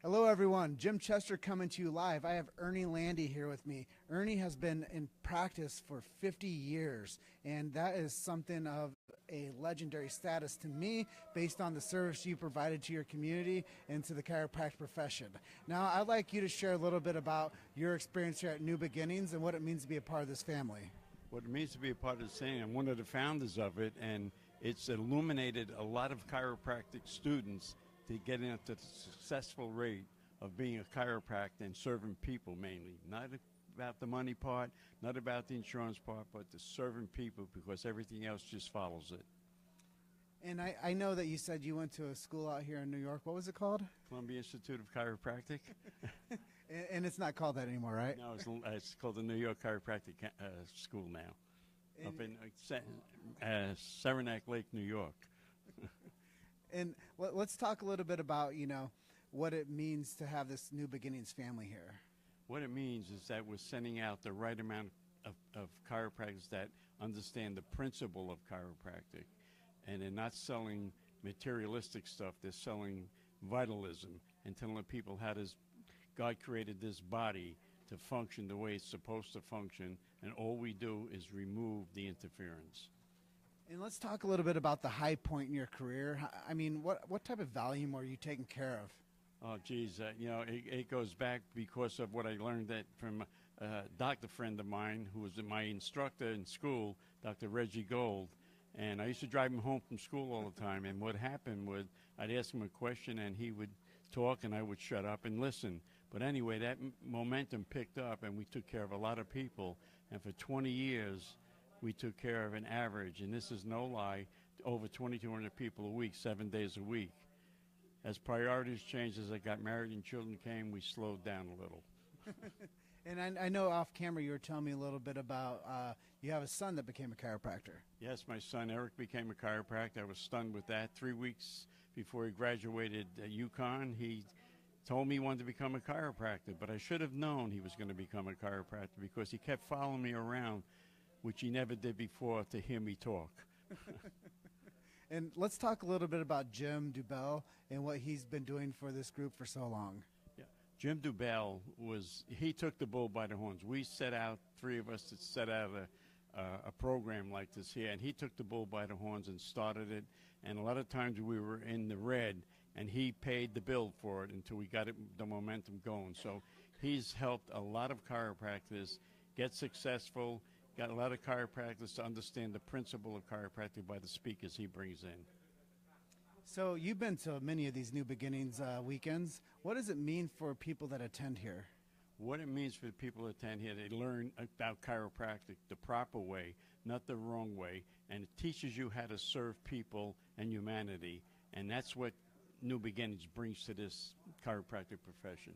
Hello, everyone. Jim Chester coming to you live. I have Ernie Landi here with me. Ernie has been in practice for 50 years, and that is something of a legendary status to me based on the service you provided to your community and to the chiropractic profession. Now, I'd like you to share a little bit about your experience here at New Beginnings and what it means to be a part of this family. What it means to be a part of this thing. I'm one of the founders of it, and it's illuminated a lot of chiropractic students to get into the successful rate of being a chiropractor and serving people mainly. Not about the money part, not about the insurance part, but the serving people, because everything else just follows it. And I know that you said you went to a school out here in New York. What was it called? Columbia Institute of Chiropractic. And it's not called that anymore, right? No, it's called the New York Chiropractic School now, up in Saranac Lake, New York. And let's talk a little bit about, what it means to have this New Beginnings family here. What it means is that we're sending out the right amount of chiropractors that understand the principle of chiropractic, and they're not selling materialistic stuff. They're selling vitalism and telling people how God created this body to function the way it's supposed to function, and all we do is remove the interference. And let's talk a little bit about the high point in your career. I mean, what type of volume are you taking care of? Oh, geez, it goes back because of what I learned from a doctor friend of mine who was my instructor in school, Dr. Reggie Gold. And I used to drive him home from school all the time. And what happened was I'd ask him a question, and he would talk, and I would shut up and listen. But anyway, that momentum picked up, and we took care of a lot of people. And for 20 years, we took care of an average, and this is no lie, over 2,200 people a week, 7 days a week. As priorities changed, as I got married and children came, we slowed down a little. And I know off camera you were telling me a little bit about you have a son that became a chiropractor. Yes, my son Eric became a chiropractor. I was stunned with that. 3 weeks before he graduated at UConn, he told me he wanted to become a chiropractor, but I should have known he was going to become a chiropractor because he kept following me around, which he never did before, to hear me talk. And let's talk a little bit about Jim Dobell and what he's been doing for this group for so long. Yeah. Jim Dobell he took the bull by the horns. We set out, three of us, to set out a program like this here, and he took the bull by the horns and started it. And a lot of times we were in the red, and he paid the bill for it until we got the momentum going. So he's helped a lot of chiropractors get successful, got a lot of chiropractors to understand the principle of chiropractic by the speakers he brings in. So you've been to many of these New Beginnings weekends. What does it mean for people that attend here? What it means for the people that attend here, they learn about chiropractic the proper way, not the wrong way, and it teaches you how to serve people and humanity, and that's what New Beginnings brings to this chiropractic profession.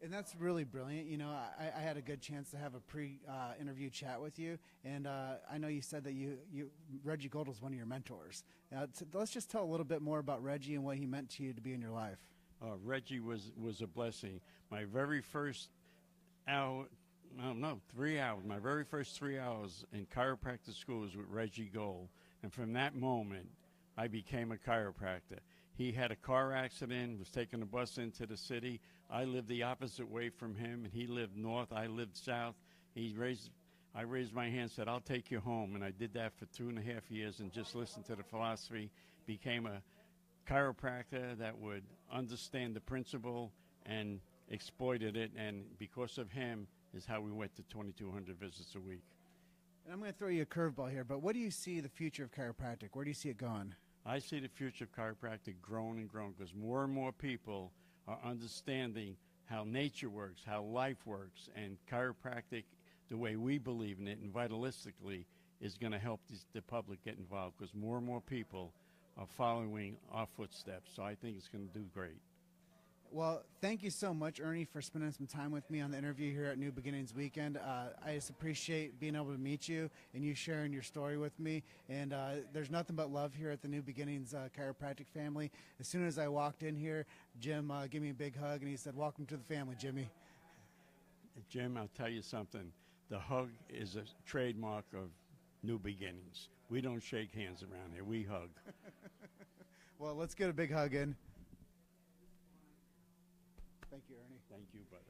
And that's really brilliant. I had a good chance to have a pre-interview chat with you, and I know you said that Reggie Gold was one of your mentors. Let's just tell a little bit more about Reggie and what he meant to you to be in your life. Reggie was a blessing. My very first 3 hours. My very first 3 hours in chiropractic school was with Reggie Gold, and from that moment, I became a chiropractor. He had a car accident, was taking a bus into the city. I lived the opposite way from him, and he lived north. I lived south. I raised my hand, said, "I'll take you home," and I did that for 2.5 years and just listened to the philosophy, became a chiropractor that would understand the principle and exploited it, and because of him is how we went to 2,200 visits a week. And I'm going to throw you a curveball here, but what do you see the future of chiropractic? Where do you see it going? I see the future of chiropractic growing and growing because more and more people are understanding how nature works, how life works, and chiropractic, the way we believe in it and vitalistically, is going to help the public get involved because more and more people are following our footsteps. So I think it's going to do great. Well, thank you so much, Ernie, for spending some time with me on the interview here at New Beginnings Weekend. I just appreciate being able to meet you and you sharing your story with me. And there's nothing but love here at the New Beginnings Chiropractic family. As soon as I walked in here, Jim gave me a big hug, and he said, "Welcome to the family, Jimmy." Jim, I'll tell you something. The hug is a trademark of New Beginnings. We don't shake hands around here. We hug. Well, let's get a big hug in. Thank you, Ernie. Thank you, brother.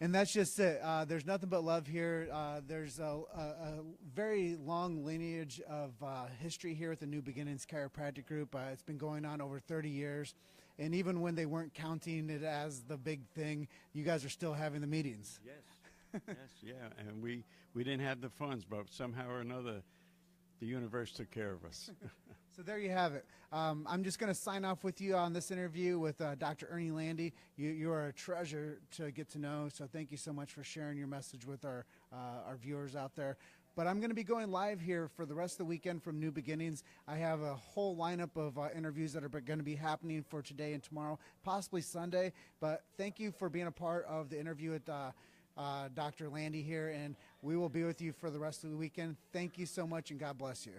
And that's just it. There's nothing but love here. There's a very long lineage of history here at the New Beginnings Chiropractic Group. It's been going on over 30 years. And even when they weren't counting it as the big thing, you guys are still having the meetings. Yes. Yes, yeah. And we didn't have the funds, but somehow or another, the universe took care of us. So there you have it. I'm just going to sign off with you on this interview with Dr. Ernie Landi. You are a treasure to get to know, so thank you so much for sharing your message with our viewers out there. But I'm going to be going live here for the rest of the weekend from New Beginnings. I have a whole lineup of interviews that are going to be happening for today and tomorrow, possibly Sunday. But thank you for being a part of the interview with Dr. Landi here, and we will be with you for the rest of the weekend. Thank you so much, and God bless you.